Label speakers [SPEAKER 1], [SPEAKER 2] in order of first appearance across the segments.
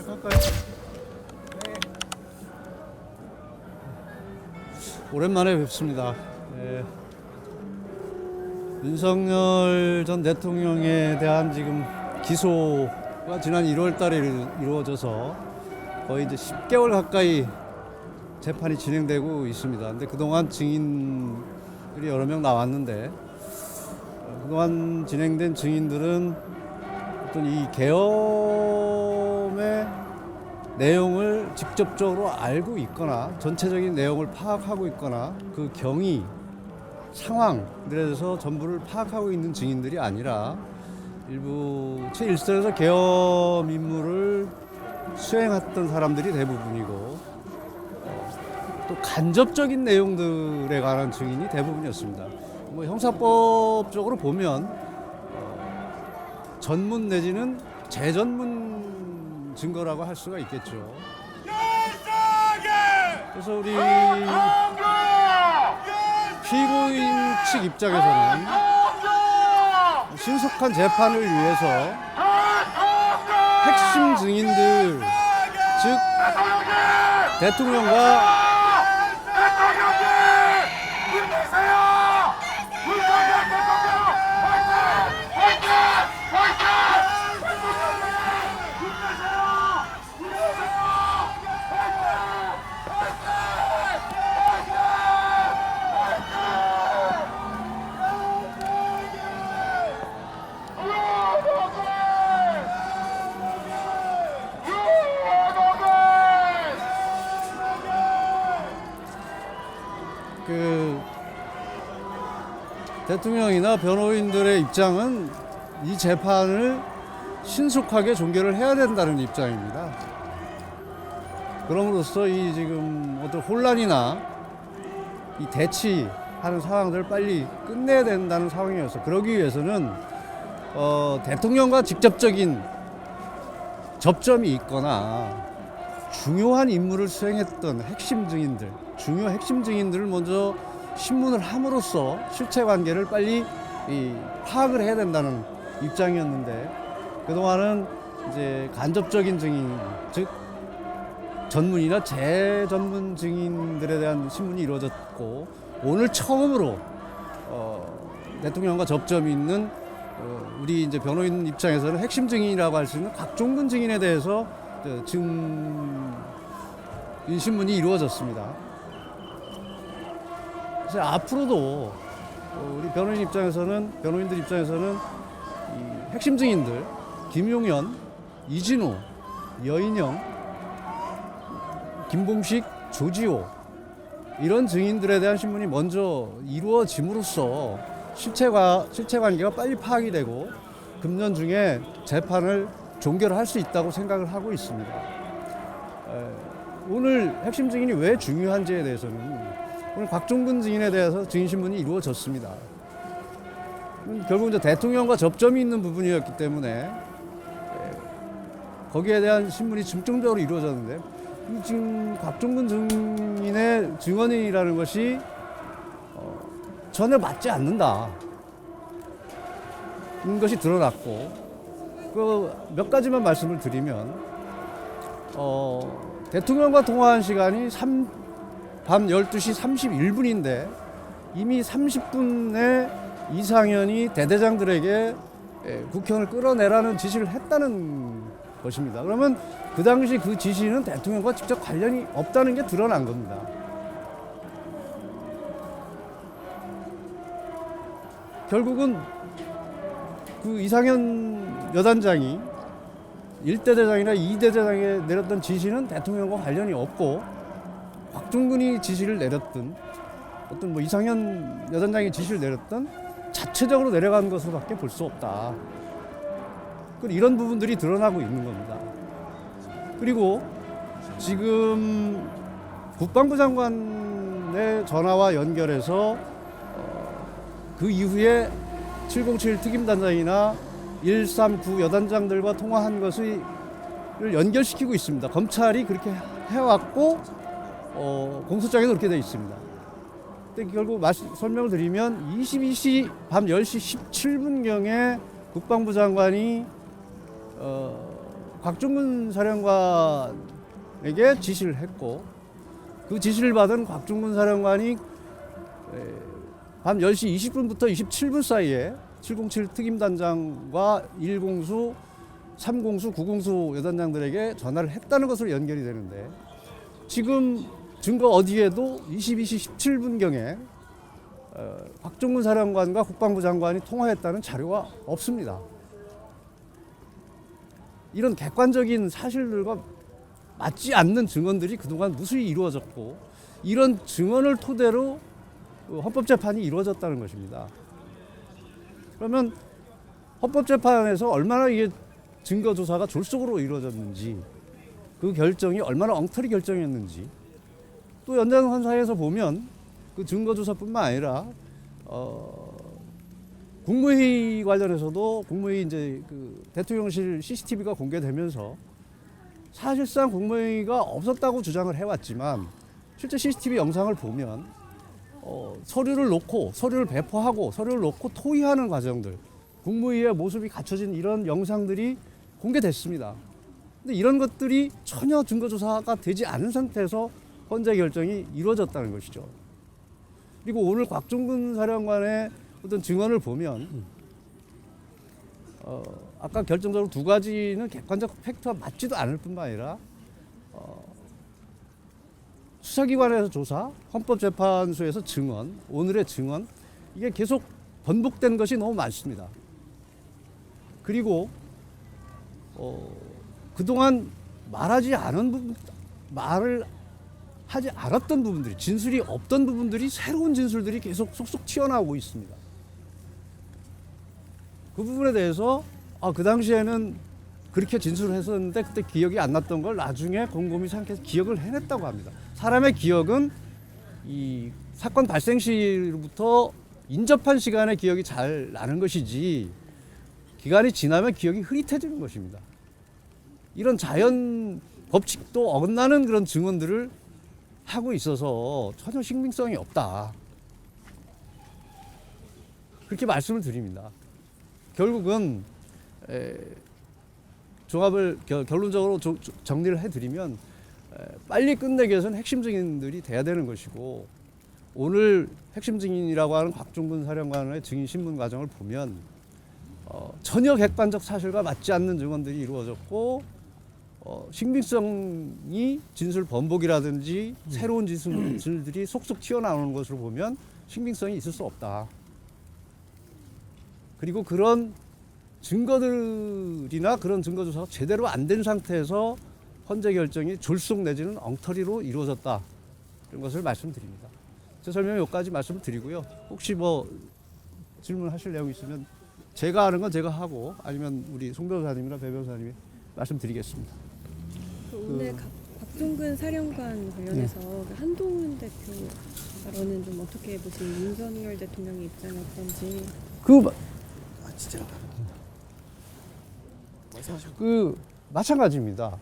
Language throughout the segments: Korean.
[SPEAKER 1] 시작할까요? 오랜만에 뵙습니다. 예. 윤석열 전 대통령에 대한 지금 기소가 지난 1월 달에 이루어져서 거의 이제 10개월 가까이 재판이 진행되고 있습니다. 근데 그동안 증인들이 여러 명 나왔는데 그동안 진행된 증인들은 어떤 이 계엄의 내용을 직접적으로 알고 있거나 전체적인 내용을 파악하고 있거나 그 경위, 상황들에 대해서 전부를 파악하고 있는 증인들이 아니라 일부 제1선에서 계엄 임무를 수행했던 사람들이 대부분이고 또 간접적인 내용들에 관한 증인이 대부분이었습니다. 뭐 형사법적으로 보면 전문 내지는 재전문 증거라고 할 수가 있겠죠. 그래서 우리 피고인 측 입장에서는 신속한 재판을 위해서 핵심 증인들, 즉 대통령과 대통령이나 변호인들의 입장은 이 재판을 신속하게 종결을 해야 된다는 입장입니다. 그럼으로써 이 지금 어떤 혼란이나 이 대치하는 상황들을 빨리 끝내야 된다는 상황이어서 그러기 위해서는 대통령과 직접적인 접점이 있거나 중요한 임무를 수행했던 핵심 증인들, 중요 핵심 증인들을 먼저 신문을 함으로써 실체 관계를 빨리 파악을 해야 된다는 입장이었는데 그동안은 이제 간접적인 증인, 즉 전문이나 재전문 증인들에 대한 신문이 이루어졌고 오늘 처음으로 대통령과 접점이 있는 우리 이제 변호인 입장에서는 핵심 증인이라고 할 수 있는 곽종근 증인에 대해서 증인 신문이 이루어졌습니다. 그래서 앞으로도 우리 변호인들 입장에서는 이 핵심 증인들 김용현, 이진우, 여인영, 김봉식, 조지호 이런 증인들에 대한 신문이 먼저 이루어짐으로써 실체 관계가 빨리 파악이 되고 금년 중에 재판을 종결할 수 있다고 생각을 하고 있습니다. 오늘 핵심 증인이 왜 중요한지에 대해서는 오늘 곽종근 증인에 대해서 증인 신문이 이루어졌습니다. 결국 이제 대통령과 접점이 있는 부분이었기 때문에 거기에 대한 신문이 중점적으로 이루어졌는데 지금 곽종근 증인의 증언이라는 것이 전혀 맞지 않는다. 는 것이 드러났고 몇 가지만 말씀을 드리면 대통령과 통화한 시간이 밤 12시 31분인데 이미 30분에 이상현이 대대장들에게 국회의원을 끌어내라는 지시를 했다는 것입니다. 그러면 그 당시 그 지시는 대통령과 직접 관련이 없다는 게 드러난 겁니다. 결국은 그 이상현 여단장이 1대대장이나 2대대장에 내렸던 지시는 대통령과 관련이 없고 곽종근이 지시를 내렸든 어떤 뭐 이상현 여단장이 지시를 내렸든 자체적으로 내려간 것으로밖에 볼 수 없다. 이런 부분들이 드러나고 있는 겁니다. 그리고 지금 국방부 장관의 전화와 연결해서 그 이후에 707 특임단장이나 139 여단장들과 통화한 것을 연결시키고 있습니다. 검찰이 그렇게 해왔고 공소장에도 그렇게 되어 있습니다. 근데 결국 설명을 드리면 22시 밤 10시 17분경에 국방부 장관이 곽중근 사령관에게 지시를 했고 그 지시를 받은 곽중근 사령관이 밤 10시 20분부터 27분 사이에 707 특임단장과 1공수, 3공수, 9공수 여단장들에게 전화를 했다는 것으로 연결이 되는데 지금 증거 어디에도 22시 17분경에 곽중근 사령관과 국방부 장관이 통화했다는 자료가 없습니다. 이런 객관적인 사실들과 맞지 않는 증언들이 그동안 무수히 이루어졌고 이런 증언을 토대로 헌법재판이 이루어졌다는 것입니다. 그러면 헌법재판에서 얼마나 이게 증거조사가 졸속으로 이루어졌는지 그 결정이 얼마나 엉터리 결정이었는지 또 연장선상에서 보면 그 증거조사뿐만 아니라 국무회의 관련해서도 국무회의 이제 그 대통령실 CCTV가 공개되면서 사실상 국무회의가 없었다고 주장을 해왔지만 실제 CCTV 영상을 보면 서류를 놓고 서류를 배포하고 서류를 놓고 토의하는 과정들 국무회의의 모습이 갖춰진 이런 영상들이 공개됐습니다. 근데 이런 것들이 전혀 증거조사가 되지 않은 상태에서 헌재 결정이 이루어졌다는 것이죠. 그리고 오늘 곽중근 사령관의 어떤 증언을 보면 아까 결정적으로 두 가지는 객관적 팩트와 맞지도 않을 뿐만 아니라 수사기관에서 조사, 헌법재판소에서 증언, 오늘의 증언 이게 계속 번복된 것이 너무 많습니다. 그리고 그동안 말하지 않은 부분, 말을 하지 않았던 부분들이 진술이 없던 부분들이 새로운 진술들이 계속 속속 튀어나오고 있습니다. 그 부분에 대해서 그 당시에는 그렇게 진술을 했었는데 그때 기억이 안 났던 걸 나중에 곰곰이 생각해서 기억을 해냈다고 합니다. 사람의 기억은 이 사건 발생 시부터 인접한 시간에 기억이 잘 나는 것이지 기간이 지나면 기억이 흐릿해지는 것입니다. 이런 자연 법칙도 어긋나는 그런 증언들을 하고 있어서 전혀 신빙성이 없다. 그렇게 말씀을 드립니다. 결국은 종합을 결론적으로 정리를 해드리면 빨리 끝내기 위해서는 핵심 증인들이 돼야 되는 것이고 오늘 핵심 증인이라고 하는 곽중근 사령관의 증인 신문 과정을 보면 전혀 객관적 사실과 맞지 않는 증언들이 이루어졌고 신빙성이 진술 번복이라든지 새로운 진술들이 속속 튀어나오는 것으로 보면 신빙성이 있을 수 없다. 그리고 그런 증거들이나 그런 증거조사가 제대로 안 된 상태에서 헌재 결정이 졸속 내지는 엉터리로 이루어졌다. 이런 것을 말씀드립니다. 제 설명 여기까지 말씀드리고요. 혹시 뭐 질문하실 내용 있으면 제가 아는 건 제가 하고 아니면 우리 송 변호사님이나 배 변호사님이 말씀드리겠습니다.
[SPEAKER 2] 오늘 곽중근 사령관 관련해서 그 한동훈 대표 발언은 좀 어떻게 보시면 윤석열 대통령의 입장이 어떤지.
[SPEAKER 1] 진짜 마찬가지입니다.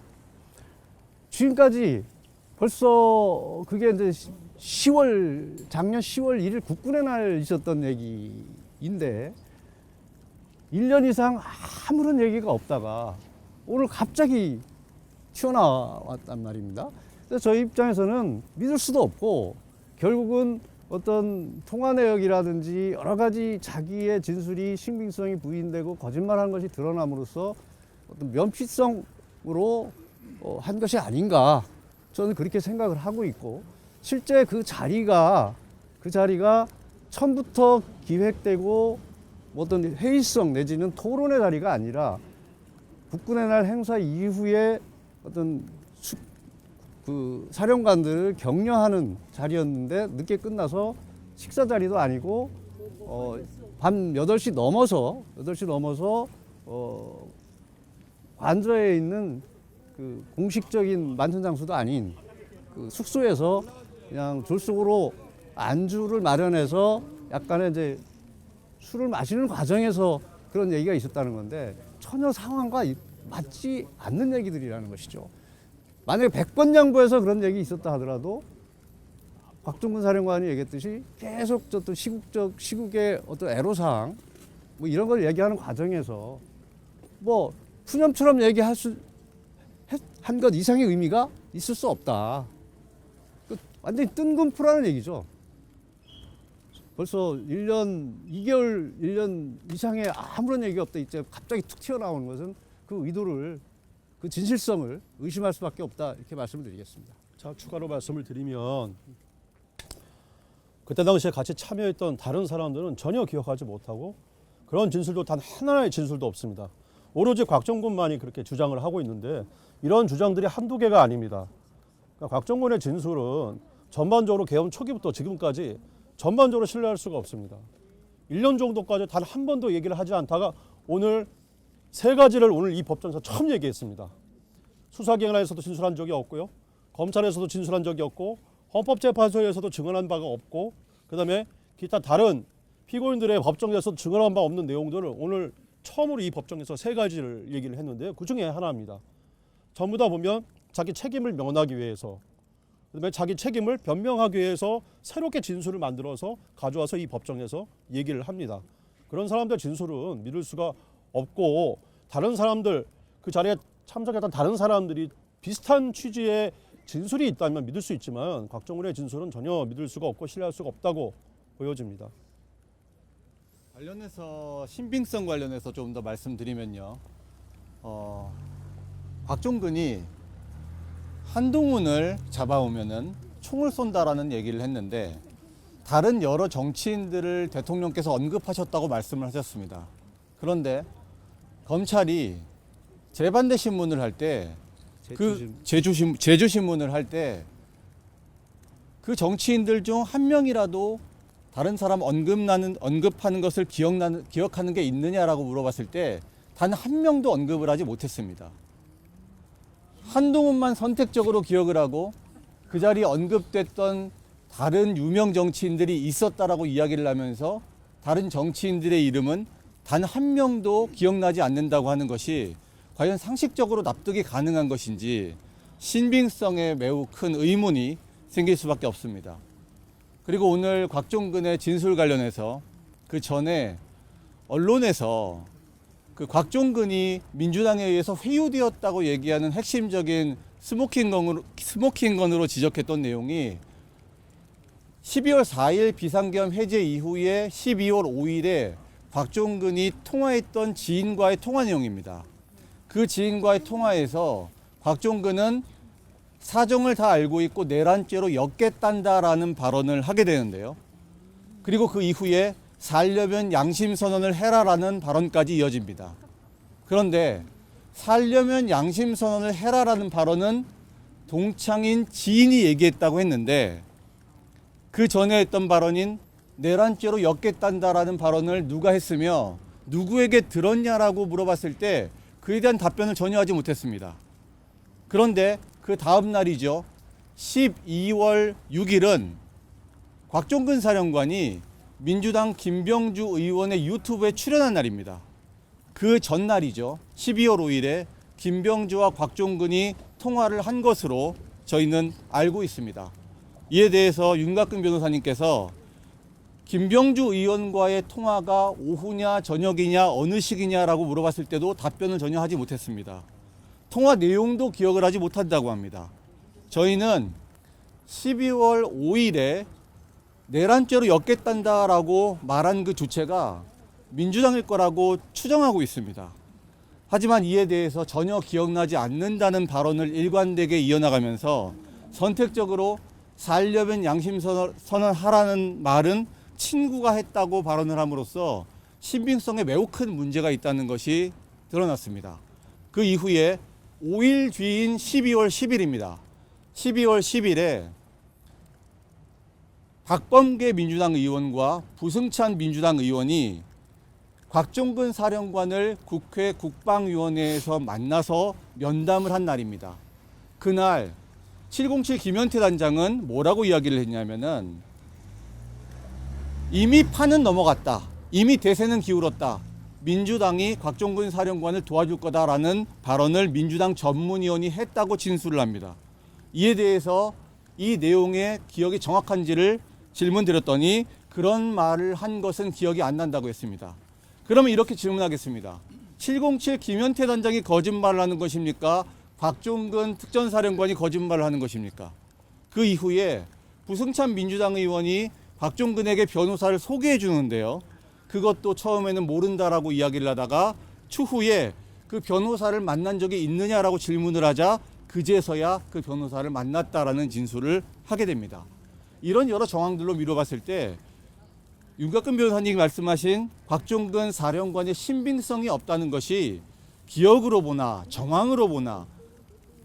[SPEAKER 1] 지금까지 벌써 그게 이제 작년 10월 1일 국군의 날 있었던 얘기인데 1년 이상 아무런 얘기가 없다가 오늘 갑자기 튀어나왔단 말입니다. 그래서 저희 입장에서는 믿을 수도 없고 결국은 어떤 통화 내역이라든지 여러 가지 자기의 진술이 신빙성이 부인되고 거짓말한 것이 드러남으로써 어떤 면피성으로 한 것이 아닌가 저는 그렇게 생각을 하고 있고 실제 그 자리가 처음부터 기획되고 어떤 회의성 내지는 토론의 자리가 아니라 국군의 날 행사 이후에 어떤 그 사령관들을 격려하는 자리였는데 늦게 끝나서 식사 자리도 아니고 밤 8시 넘어서 관저에 있는 그 공식적인 만찬 장소도 아닌 그 숙소에서 그냥 졸속으로 안주를 마련해서 약간의 이제 술을 마시는 과정에서 그런 얘기가 있었다는 건데 전혀 상황과 맞지 않는 얘기들이라는 것이죠. 만약에 100번 양보해서 그런 얘기 있었다 하더라도 곽중근 사령관이 얘기했듯이 계속 어떤 시국의 어떤 애로사항 뭐 이런 걸 얘기하는 과정에서 뭐 푸념처럼 얘기할 수 한 것 이상의 의미가 있을 수 없다. 완전히 뜬금포라는 얘기죠. 벌써 1년 2개월, 1년 이상의 아무런 얘기가 없다. 이제 갑자기 툭 튀어나오는 것은 그 의도를, 그 진실성을 의심할 수밖에 없다. 이렇게 말씀을 드리겠습니다.
[SPEAKER 3] 자, 추가로 말씀을 드리면 그때 당시에 같이 참여했던 다른 사람들은 전혀 기억하지 못하고 그런 진술도 단 하나의 진술도 없습니다. 오로지 곽종군만이 그렇게 주장을 하고 있는데 이런 주장들이 한두 개가 아닙니다. 그러니까 곽종군의 진술은 전반적으로 계엄 초기부터 지금까지 전반적으로 신뢰할 수가 없습니다. 1년 정도까지 단 한 번도 얘기를 하지 않다가 오늘 세 가지를 오늘 이 법정에서 처음 얘기했습니다. 수사기관에서도 진술한 적이 없고요. 검찰에서도 진술한 적이 없고 헌법재판소에서도 증언한 바가 없고 그다음에 기타 다른 피고인들의 법정에서도 증언한 바 없는 내용들을 오늘 처음으로 이 법정에서 세 가지를 얘기를 했는데요. 그중에 하나입니다. 전부 다 보면 자기 책임을 면하기 위해서 그다음에 자기 책임을 변명하기 위해서 새롭게 진술을 만들어서 가져와서 이 법정에서 얘기를 합니다. 그런 사람들 진술은 믿을 수가 없고 다른 사람들 그 자리에 참석했던 다른 사람들이 비슷한 취지의 진술이 있다면 믿을 수 있지만 곽종군의 진술은 전혀 믿을 수가 없고 신뢰할 수가 없다고 보여집니다.
[SPEAKER 4] 관련해서 신빙성 관련해서 좀 더 말씀드리면요. 곽종근이 한동훈을 잡아오면은 총을 쏜다라는 얘기를 했는데 다른 여러 정치인들을 대통령께서 언급하셨다고 말씀을 하셨습니다. 그런데 검찰이 재반대 신문을 할 때 그 제주 신문을 할 때 그 정치인들 중 한 명이라도 다른 사람 언급하는 것을 기억하는 게 있느냐라고 물어봤을 때 단 한 명도 언급을 하지 못했습니다. 한동훈만 선택적으로 기억을 하고 그 자리에 언급됐던 다른 유명 정치인들이 있었다라고 이야기를 하면서 다른 정치인들의 이름은 단 한 명도 기억나지 않는다고 하는 것이 과연 상식적으로 납득이 가능한 것인지 신빙성에 매우 큰 의문이 생길 수밖에 없습니다. 그리고 오늘 곽종근의 진술 관련해서 그 전에 언론에서 그 곽종근이 민주당에 의해서 회유되었다고 얘기하는 핵심적인 스모킹건으로 지적했던 내용이 12월 4일 비상계엄 해제 이후에 12월 5일에 곽종근이 통화했던 지인과의 통화 내용입니다. 그 지인과의 통화에서 곽종근은 사정을 다 알고 있고 내란죄로 엮겠단다라는 발언을 하게 되는데요. 그리고 그 이후에 살려면 양심선언을 해라라는 발언까지 이어집니다. 그런데 살려면 양심선언을 해라라는 발언은 동창인 지인이 얘기했다고 했는데 그 전에 했던 발언인 내란죄로 엮겠단다라는 발언을 누가 했으며 누구에게 들었냐라고 물어봤을 때 그에 대한 답변을 전혀 하지 못했습니다. 그런데 그 다음 날이죠. 12월 6일은 곽종근 사령관이 민주당 김병주 의원의 유튜브에 출연한 날입니다. 그 전날이죠. 12월 5일에 김병주와 곽종근이 통화를 한 것으로 저희는 알고 있습니다. 이에 대해서 윤곽근 변호사님께서 김병주 의원과의 통화가 오후냐 저녁이냐 어느 시기냐라고 물어봤을 때도 답변을 전혀 하지 못했습니다. 통화 내용도 기억을 하지 못한다고 합니다. 저희는 12월 5일에 내란죄로 엮겠단다라고 말한 그 주체가 민주당일 거라고 추정하고 있습니다. 하지만 이에 대해서 전혀 기억나지 않는다는 발언을 일관되게 이어나가면서 선택적으로 살려면 양심선언하라는 말은 친구가 했다고 발언을 함으로써 신빙성에 매우 큰 문제가 있다는 것이 드러났습니다. 그 이후에 5일 뒤인 12월 10일입니다. 12월 10일에 박범계 민주당 의원과 부승찬 민주당 의원이 곽종근 사령관을 국회 국방위원회에서 만나서 면담을 한 날입니다. 그날 707 김현태 단장은 뭐라고 이야기를 했냐면은 이미 판은 넘어갔다. 이미 대세는 기울었다. 민주당이 곽종근 사령관을 도와줄 거다라는 발언을 민주당 전문위원이 했다고 진술을 합니다. 이에 대해서 이 내용의 기억이 정확한지를 질문드렸더니 그런 말을 한 것은 기억이 안 난다고 했습니다. 그러면 이렇게 질문하겠습니다. 707 김현태 단장이 거짓말을 하는 것입니까? 곽종근 특전사령관이 거짓말을 하는 것입니까? 그 이후에 부승찬 민주당 의원이 곽종근에게 변호사를 소개해 주는데요. 그것도 처음에는 모른다라고 이야기를 하다가 추후에 그 변호사를 만난 적이 있느냐라고 질문을 하자 그제서야 그 변호사를 만났다라는 진술을 하게 됩니다. 이런 여러 정황들로 미뤄봤을 때 윤곽근 변호사님이 말씀하신 곽종근 사령관의 신빙성이 없다는 것이 기억으로 보나 정황으로 보나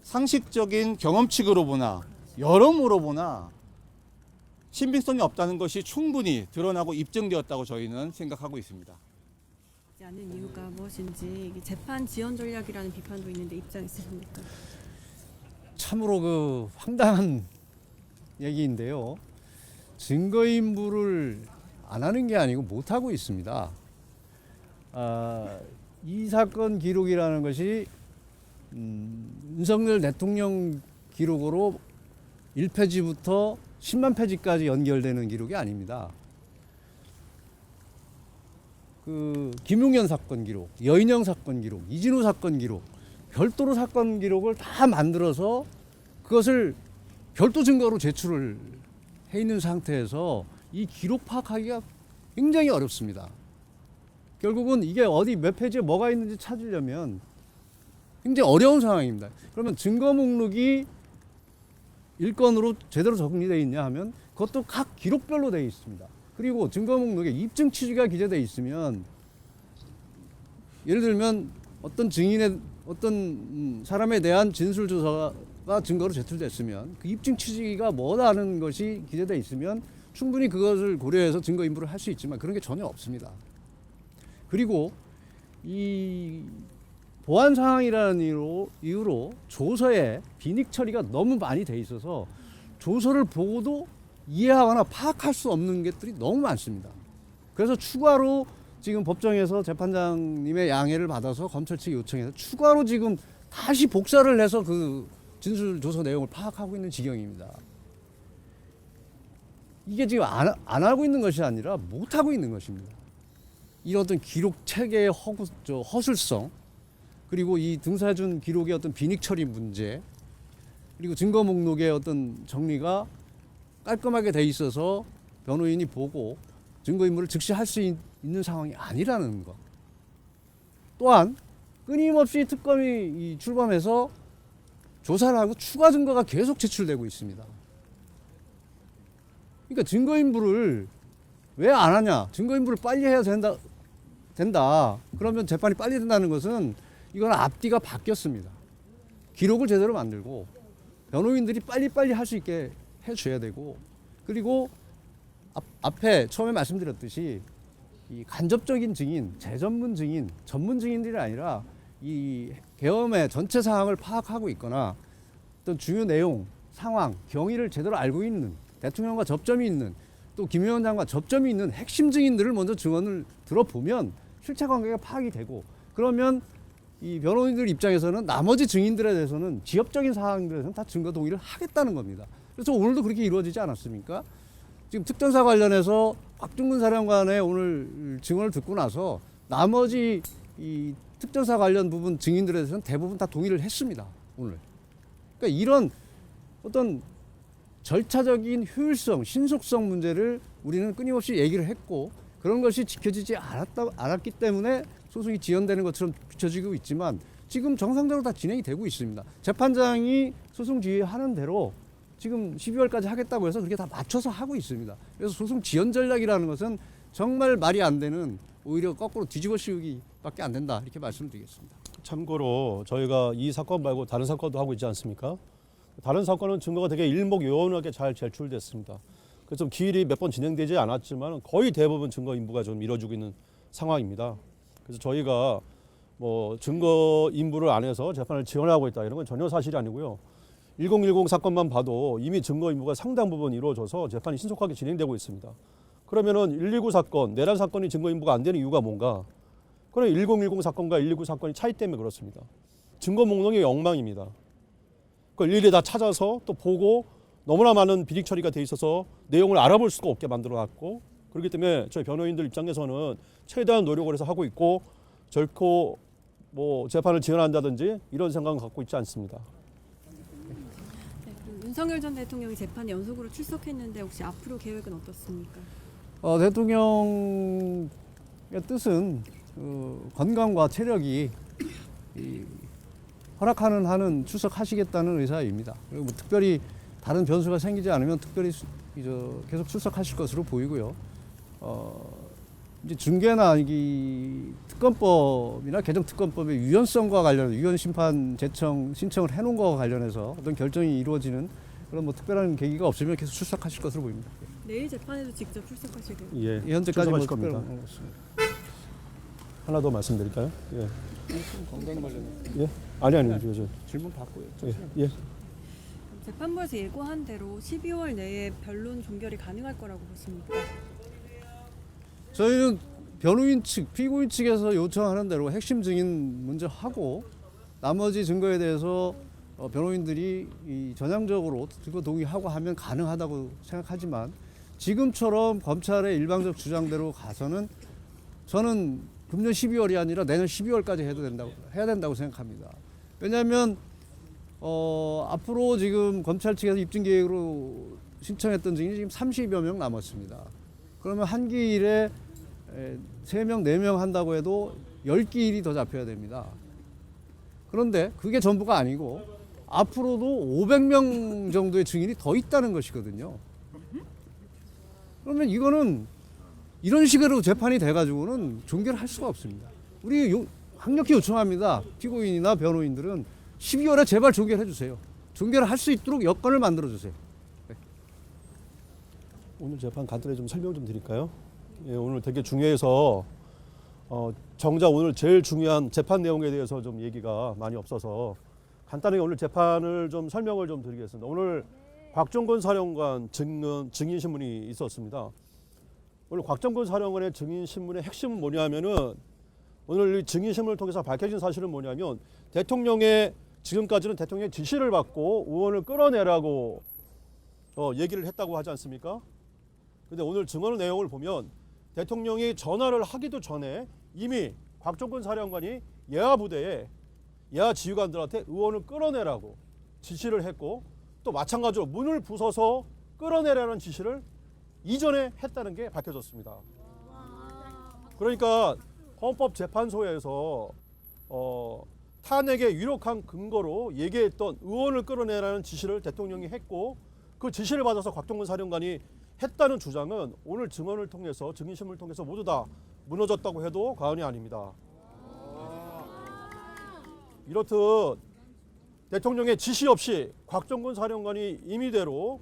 [SPEAKER 4] 상식적인 경험칙으로 보나 여러모로 보나 신빙성이 없다는 것이 충분히 드러나고 입증되었다고 저희는 생각하고 있습니다.
[SPEAKER 2] 하지 않은 이유가 무엇인지 이게 재판 지연 전략이라는 비판도 있는데 입장 있으십니까?
[SPEAKER 1] 참으로 그 황당한 얘기인데요. 증거인멸을 안 하는 게 아니고 못 하고 있습니다. 이 사건 기록이라는 것이 윤석열 대통령 기록으로 1페이지부터 10만 페이지까지 연결되는 기록이 아닙니다. 그 김용현 사건 기록, 여인영 사건 기록, 이진우 사건 기록, 별도로 사건 기록을 다 만들어서 그것을 별도 증거로 제출을 해 있는 상태에서 이 기록 파악하기가 굉장히 어렵습니다. 결국은 이게 어디 몇 페이지에 뭐가 있는지 찾으려면 굉장히 어려운 상황입니다. 그러면 증거 목록이 일건으로 제대로 정리되어 있냐 하면 그것도 각 기록별로 되어 있습니다. 그리고 증거 목록에 입증 취지가 기재되어 있으면 예를 들면 어떤 증인의 어떤 사람에 대한 진술 조사가 증거로 제출됐으면 그 입증 취지가 뭐다는 것이 기재되어 있으면 충분히 그것을 고려해서 증거 인멸을 할 수 있지만 그런 게 전혀 없습니다. 그리고 이 보안 상황이라는 이유로 조서에 비닉 처리가 너무 많이 돼 있어서 조서를 보고도 이해하거나 파악할 수 없는 것들이 너무 많습니다. 그래서 추가로 지금 법정에서 재판장님의 양해를 받아서 검찰 측이 요청해서 추가로 지금 다시 복사를 해서 그 진술 조서 내용을 파악하고 있는 지경입니다. 이게 지금 안 하고 있는 것이 아니라 못 하고 있는 것입니다. 이런 어떤 기록 체계의 허술성, 그리고 이 등사준 기록의 어떤 비닉 처리 문제, 그리고 증거 목록의 어떤 정리가 깔끔하게 돼 있어서 변호인이 보고 증거인멸을 즉시 할 수 있는 상황이 아니라는 것. 또한 끊임없이 특검이 출범해서 조사를 하고 추가 증거가 계속 제출되고 있습니다. 그러니까 증거인멸을 왜 안 하냐? 증거인멸을 빨리 해야 된다. 그러면 재판이 빨리 된다는 것은 이건 앞뒤가 바뀌었습니다. 기록을 제대로 만들고 변호인들이 빨리빨리 할 수 있게 해줘야 되고, 그리고 앞에 처음에 말씀드렸듯이 이 간접적인 증인, 재전문 증인, 전문 증인들이 아니라 이 계엄의 전체 상황을 파악하고 있거나 어떤 중요 내용, 상황, 경위를 제대로 알고 있는, 대통령과 접점이 있는, 또 김 위원장과 접점이 있는 핵심 증인들을 먼저 증언을 들어보면 실체관계가 파악이 되고, 그러면 이 변호인들 입장에서는 나머지 증인들에 대해서는 지엽적인 사항들에 대해서는 다 증거 동의를 하겠다는 겁니다. 그래서 오늘도 그렇게 이루어지지 않았습니까? 지금 특전사 관련해서 곽종근 사령관의 오늘 증언을 듣고 나서 나머지 이 특전사 관련 부분 증인들에 대해서는 대부분 다 동의를 했습니다. 오늘. 그러니까 이런 어떤 절차적인 효율성, 신속성 문제를 우리는 끊임없이 얘기를 했고, 그런 것이 지켜지지 않았기 때문에 소송이 지연되는 것처럼 비춰지고 있지만 지금 정상적으로 다 진행이 되고 있습니다. 재판장이 소송 지휘하는 대로 지금 12월까지 하겠다고 해서 그렇게 다 맞춰서 하고 있습니다. 그래서 소송 지연 전략이라는 것은 정말 말이 안 되는, 오히려 거꾸로 뒤집어 씌우기밖에 안 된다, 이렇게 말씀드리겠습니다.
[SPEAKER 3] 참고로 저희가 이 사건 말고 다른 사건도 하고 있지 않습니까? 다른 사건은 증거가 되게 일목요연하게 잘 제출됐습니다. 그래서 좀 기일이 몇 번 진행되지 않았지만 거의 대부분 증거 인부가 좀 이루어지고 있는 상황입니다. 그래서 저희가 뭐 증거 인부를 안 해서 재판을 지연하고 있다, 이런 건 전혀 사실이 아니고요. 1010 사건만 봐도 이미 증거 인부가 상당 부분 이루어져서 재판이 신속하게 진행되고 있습니다. 그러면은 129 사건, 내란 사건이 증거 인부가 안 되는 이유가 뭔가? 그럼 1010 사건과 129 사건이 차이 때문에 그렇습니다. 증거 목록이 엉망입니다. 그걸 일일이 다 찾아서 또 보고 너무나 많은 비릭 처리가 돼 있어서 내용을 알아볼 수가 없게 만들어놨고, 그렇기 때문에 저희 변호인들 입장에서는 최대한 노력을 해서 하고 있고, 결코 뭐 재판을 지연한다든지 이런 생각은 갖고 있지 않습니다.
[SPEAKER 2] 네, 그리고 윤석열 전 대통령이 재판에 연속으로 출석했는데 혹시 앞으로 계획은 어떻습니까?
[SPEAKER 1] 대통령의 뜻은 건강과 체력이 허락하는 한은 출석하시겠다는 의사입니다. 그리고 뭐 특별히 다른 변수가 생기지 않으면 특별히 계속 출석하실 것으로 보이고요. 이제 중개나 이 특검법이나 개정특검법의 유연성과 관련 유연 심판 제청 신청을 해놓은 거와 관련해서 어떤 결정이 이루어지는 그런 뭐 특별한 계기가 없으면 계속 출석하실 것으로 보입니다.
[SPEAKER 2] 내일 재판에도 직접 출석하실 계획?
[SPEAKER 3] 예,
[SPEAKER 1] 현재까지 뭐
[SPEAKER 3] 출석하실 겁니다.
[SPEAKER 1] 특별한 건 없습니다.
[SPEAKER 3] 하나 더 말씀드릴까요? 예.
[SPEAKER 4] 건강 관련
[SPEAKER 3] 예? 아니, 저
[SPEAKER 4] 질문 받고요.
[SPEAKER 3] 예.
[SPEAKER 2] 재판부에서 예고한 대로 12월 내에 변론 종결이 가능할 거라고 보십니까?
[SPEAKER 1] 저희는 변호인 측, 피고인 측에서 요청하는 대로 핵심 증인 먼저 하고 나머지 증거에 대해서 변호인들이 전향적으로 증거 동의하고 하면 가능하다고 생각하지만 지금처럼 검찰의 일방적 주장대로 가서는 저는 금년 12월이 아니라 내년 12월까지 해야 된다고 생각합니다. 왜냐하면 앞으로 지금 검찰 측에서 입증 계획으로 신청했던 증인이 지금 30여 명 남았습니다. 그러면 한 기일에 3명, 4명 한다고 해도 10기일이 더 잡혀야 됩니다. 그런데 그게 전부가 아니고 앞으로도 500명 정도의 증인이 더 있다는 것이거든요. 그러면 이거는 이런 식으로 재판이 돼가지고는 종결할 수가 없습니다. 우리 강력히 요청합니다. 피고인이나 변호인들은 12월에 제발 종결해 주세요. 종결을 할 수 있도록 여건을 만들어 주세요.
[SPEAKER 3] 오늘 재판 간단히 좀 설명 좀 드릴까요? 예, 오늘 되게 중요해서 정작 오늘 제일 중요한 재판 내용에 대해서 좀 얘기가 많이 없어서 간단하게 오늘 재판을 좀 설명을 좀 드리겠습니다. 오늘 곽종건 사령관 증인 신문이 있었습니다. 오늘 곽종건 사령관의 증인 신문의 핵심은 뭐냐면은 오늘 이 증인 신문을 통해서 밝혀진 사실은 뭐냐면 대통령의 지금까지는 대통령의 지시를 받고 의원을 끌어내라고 얘기를 했다고 하지 않습니까? 근데 오늘 증언 내용을 보면 대통령이 전화를 하기도 전에 이미 곽종건 사령관이 예하 부대에 예하 지휘관들한테 의원을 끌어내라고 지시를 했고 또 마찬가지로 문을 부숴서 끌어내라는 지시를 이전에 했다는 게 밝혀졌습니다. 그러니까 헌법재판소에서 탄핵에 유력한 근거로 얘기했던 의원을 끌어내라는 지시를 대통령이 했고 그 지시를 받아서 곽종건 사령관이 했다는 주장은 오늘 증언을 통해서 증인신문을 통해서 모두 다 무너졌다고 해도 과언이 아닙니다. 이렇듯 대통령의 지시 없이 곽종건 사령관이 임의대로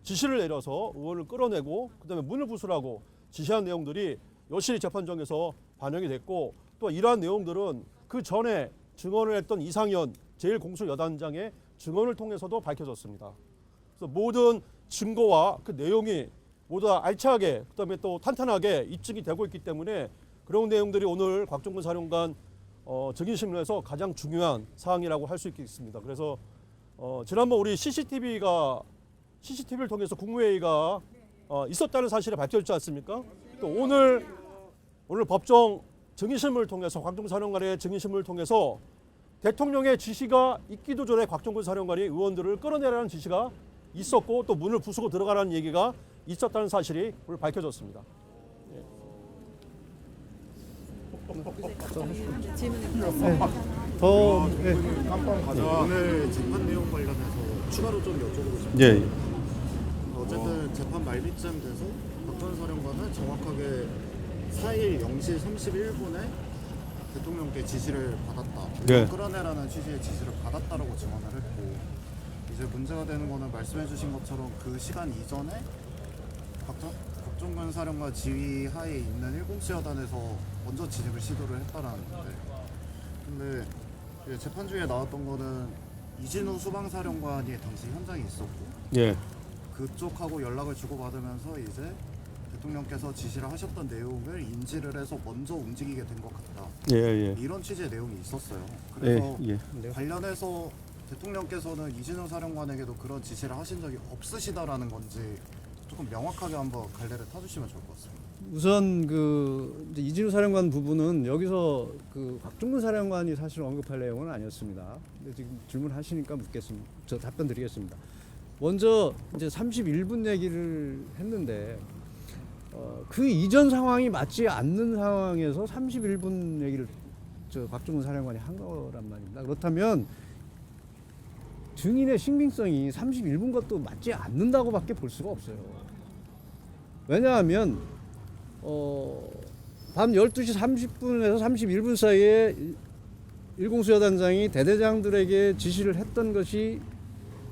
[SPEAKER 3] 지시를 내려서 의원을 끌어내고 그다음에 문을 부수라고 지시한 내용들이 여실히 재판정에서 반영이 됐고 또 이러한 내용들은 그 전에 증언을 했던 이상현 제1공수여단장의 증언을 통해서도 밝혀졌습니다. 그래서 모든 증거와 그 내용이 모두 다 알차게 그다음에 또 탄탄하게 입증이 되고 있기 때문에 그런 내용들이 오늘 곽종건 사령관 증인신문에서 가장 중요한 사항이라고 할 수 있겠습니다. 그래서 지난번 우리 CCTV를 통해서 국무회의가 있었다는 사실을 밝혀졌지 않습니까? 또 오늘 법정 증인신문을 통해서 곽종건 사령관의 증인신문을 통해서 대통령의 지시가 있기도 전에 곽종건 사령관이 의원들을 끌어내라는 지시가 있었고 또 문을 부수고 들어가라는 얘기가 있었다는 사실이 오늘 밝혀졌습니다.
[SPEAKER 1] 깜빡 가자.
[SPEAKER 5] 오늘 재판 내용 관련해서 추가로 좀 여쭤보고 싶어요.
[SPEAKER 3] 예.
[SPEAKER 5] 어쨌든 재판 말미쯤 돼서 박전 사령관은 정확하게 4일 0시 31분에 대통령께 지시를 받았다.
[SPEAKER 3] 네.
[SPEAKER 5] 끌어내라는 취지의 지시를 받았다라고 증언을 했고 이제 문제가 되는 거는 말씀해 주신 것처럼 그 시간 이전에 곽종건 사령관 지휘 하에 있는 107여단에서 먼저 진입을 시도를 했다라는 건데 근데 이제 재판 중에 나왔던 거는 이진우 수방사령관이 당시 현장에 있었고
[SPEAKER 3] 예.
[SPEAKER 5] 그쪽하고 연락을 주고받으면서 이제 대통령께서 지시를 하셨던 내용을 인지를 해서 먼저 움직이게 된 것 같다.
[SPEAKER 3] 예.
[SPEAKER 5] 이런 취지의 내용이 있었어요. 그래서
[SPEAKER 3] 예.
[SPEAKER 5] 관련해서 대통령께서는 이진우 사령관에게도 그런 지시를 하신 적이 없으시다라는 건지 조금 명확하게 한번 갈래를 타주시면 좋을 것 같습니다.
[SPEAKER 1] 우선 그 이제 이진우 사령관 부분은 여기서 그 곽종근 사령관이 사실 언급할 내용은 아니었습니다. 근데 지금 질문하시니까 묻겠습니다. 저 답변 드리겠습니다. 먼저 이제 31분 얘기를 했는데 그 이전 상황이 맞지 않는 상황에서 31분 얘기를 저 곽종근 사령관이 한 거란 말입니다. 그렇다면 증인의 신빙성이 31분 것도 맞지 않는다고밖에 볼 수가 없어요. 왜냐하면 밤 12시 30분에서 31분 사이에 일공수여단장이 대대장들에게 지시를 했던 것이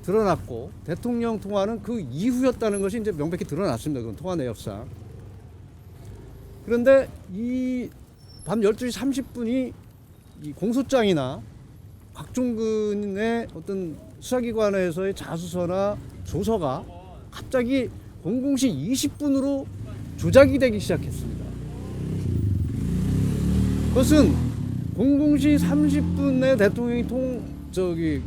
[SPEAKER 1] 드러났고 대통령 통화는 그 이후였다는 것이 이제 명백히 드러났습니다. 그건 통화 내역상. 그런데 이 밤 12시 30분이 이 공소장이나 곽종근의 어떤 수사기관에서의 자수서나 조서가 갑자기 00시 20분으로 조작이 되기 시작했습니다. 그것은 00시 30분에 대통령이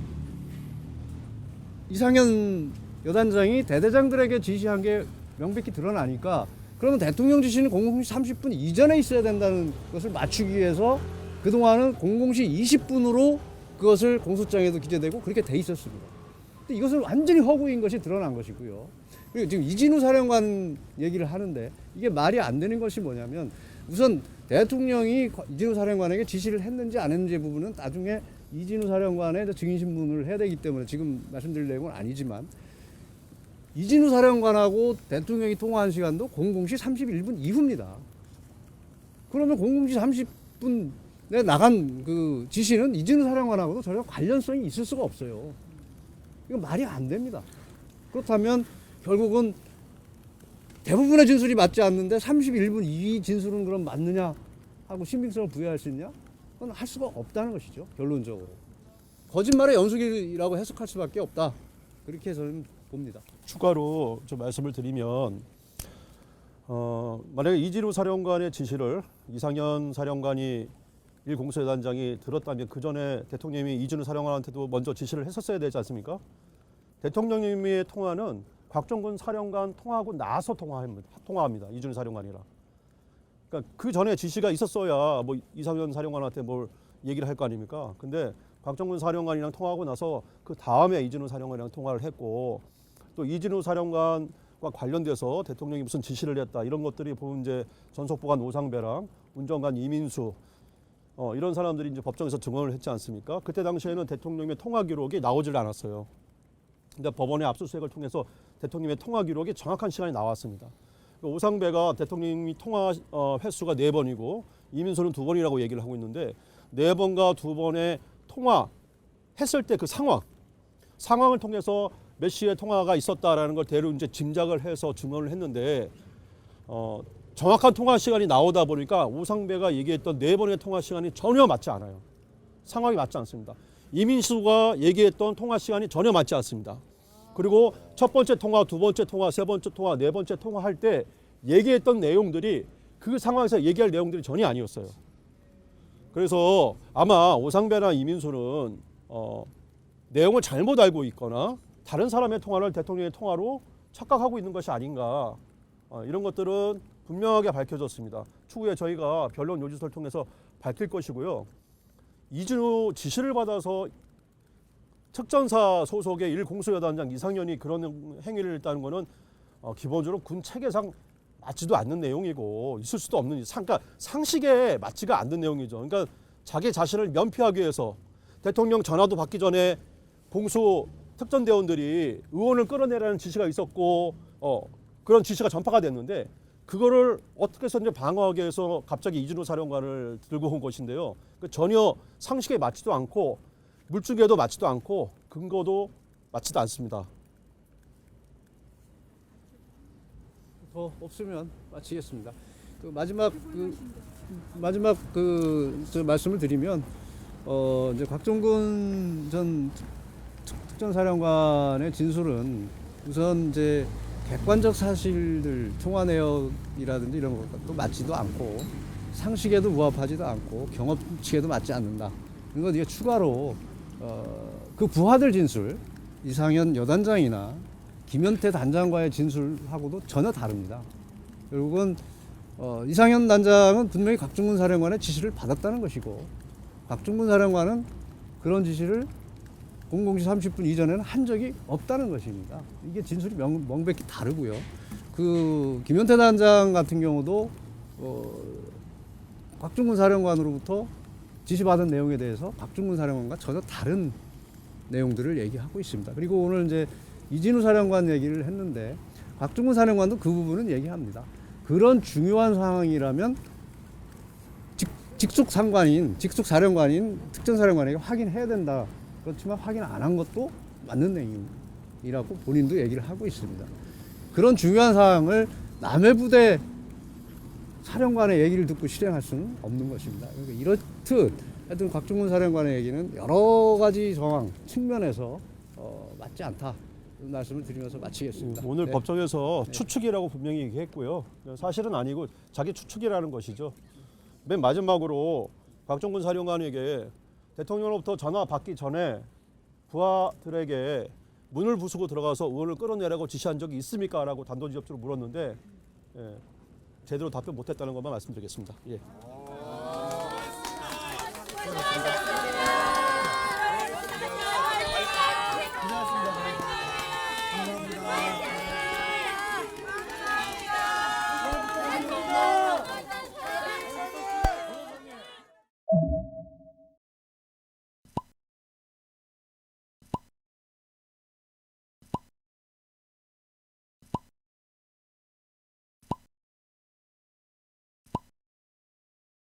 [SPEAKER 1] 이상현 여단장이 대대장들에게 지시한 게 명백히 드러나니까 그러면 대통령 지시는 00시 30분 이전에 있어야 된다는 것을 맞추기 위해서 그동안은 00시 20분으로 그것을 공소장에도 기재되고 그렇게 돼 있었습니다. 근데 이것은 완전히 허구인 것이 드러난 것이고요. 그리고 지금 이진우 사령관 얘기를 하는데 이게 말이 안 되는 것이 뭐냐면 우선 대통령이 이진우 사령관에게 지시를 했는지 안 했는지 부분은 나중에 이진우 사령관의 증인 신문을 해야 되기 때문에 지금 말씀드릴 내용은 아니지만 이진우 사령관하고 대통령이 통화한 시간도 00시 31분 이후입니다. 그러면 00시 30분에 나간 그 지시는 이진우 사령관하고도 전혀 관련성이 있을 수가 없어요. 이건 말이 안 됩니다. 그렇다면 결국은 대부분의 진술이 맞지 않는데 31분 이 진술은 그럼 맞느냐 하고 신빙성을 부여할 수 있냐? 그건 할 수가 없다는 것이죠. 결론적으로. 거짓말의 연속이라고 해석할 수밖에 없다. 그렇게 해서는 봅니다.
[SPEAKER 3] 추가로 좀 말씀을 드리면 만약에 이진우 사령관의 지시를 이상현 사령관이 일공수여단장이 들었다면 그 전에 대통령이 이진우 사령관한테도 먼저 지시를 했었어야 되지 않습니까? 대통령님의 통화는 곽종근 사령관 통화하고 나서 통화합니다. 이진우 사령관이랑. 그러니까 그 전에 지시가 있었어야 뭐 이상현 사령관한테 뭘 얘기를 할 거 아닙니까? 근데 곽종근 사령관이랑 통화하고 나서 그 다음에 이진우 사령관이랑 통화를 했고 또 이진우 사령관과 관련돼서 대통령이 무슨 지시를 했다 이런 것들이 보면 이제 전속보관 오상배랑 운전관 이민수 이런 사람들이 이제 법정에서 증언을 했지 않습니까? 그때 당시에는 대통령의 통화 기록이 나오질 않았어요. 근데 법원의 압수수색을 통해서 대통령의 통화 기록이 정확한 시간이 나왔습니다. 오상배가 대통령이 통화 횟수가 4번이고 이민수는 2번이라고 얘기를 하고 있는데 4번과 2번의 통화했을 때 그 상황을 통해서 몇 시에 통화가 있었다라는 걸 대략 이제 짐작을 해서 증언을 했는데 정확한 통화 시간이 나오다 보니까 오상배가 얘기했던 4번의 통화 시간이 전혀 맞지 않아요. 상황이 맞지 않습니다. 이민수가 얘기했던 통화 시간이 전혀 맞지 않습니다. 그리고 첫 번째 통화, 두 번째 통화, 세 번째 통화, 네 번째 통화할 때 얘기했던 내용들이 그 상황에서 얘기할 내용들이 전혀 아니었어요. 그래서 아마 오상배나 이민수는 내용을 잘못 알고 있거나 다른 사람의 통화를 대통령의 통화로 착각하고 있는 것이 아닌가 이런 것들은 분명하게 밝혀졌습니다. 추후에 저희가 변론 요지서를 통해서 밝힐 것이고요. 이진우 지시를 받아서 특전사 소속의 일공수여단장 이상현이 그런 행위를 했다는 것은 기본적으로 군 체계상 맞지도 않는 내용이고 있을 수도 없는 그러니까 상식에 맞지가 않는 내용이죠. 그러니까 자기 자신을 면피하기 위해서 대통령 전화도 받기 전에 공수 특전대원들이 의원을 끌어내라는 지시가 있었고 그런 지시가 전파가 됐는데 그거를 어떻게 해서 이제 방어하기 위해서 갑자기 이진우 사령관을 들고 온 것인데요. 전혀 상식에 맞지도 않고 물증에도 맞지도 않고 근거도 맞지도 않습니다.
[SPEAKER 1] 더 없으면 마치겠습니다. 마지막 저 말씀을 드리면 이제 곽종근 전 특전사령관의 진술은 우선 이제 객관적 사실들 통화 내역이라든지 이런 것도 맞지도 않고 상식에도 부합하지도 않고 경험치에도 맞지 않는다. 이건 이게 추가로 그 부하들 진술 이상현 여단장이나 김현태 단장과의 진술하고도 전혀 다릅니다. 결국은 이상현 단장은 분명히 곽중근 사령관의 지시를 받았다는 것이고 곽중근 사령관은 그런 지시를 00시 30분 이전에는 한 적이 없다는 것입니다. 이게 진술이 명백히 다르고요. 그 김현태 단장 같은 경우도 곽중근 사령관으로부터 지시받은 내용에 대해서 곽중근 사령관과 전혀 다른 내용들을 얘기하고 있습니다. 그리고 오늘 이제 이진우 사령관 얘기를 했는데 곽중근 사령관도 그 부분은 얘기합니다. 그런 중요한 상황이라면 직속 사령관인 특전사령관에게 확인해야 된다. 그렇지만 확인 안 한 것도 맞는 내용이라고 본인도 얘기를 하고 있습니다. 그런 중요한 사항을 남의 부대 사령관의 얘기를 듣고 실행할 수는 없는 것입니다. 그러니까 이렇듯 하여튼 곽중근 사령관의 얘기는 여러 가지 정황 측면에서 맞지 않다. 말씀을 드리면서 마치겠습니다.
[SPEAKER 3] 오늘
[SPEAKER 1] 네.
[SPEAKER 3] 법정에서 추측이라고 분명히 얘기했고요. 사실은 아니고 자기 추측이라는 것이죠. 맨 마지막으로 곽종근 사령관에게 대통령으로부터 전화 받기 전에 부하들에게 문을 부수고 들어가서 의원을 끌어내라고 지시한 적이 있습니까? 라고 단도직입적으로 물었는데 제대로 답변 못했다는 것만 말씀드리겠습니다. 예.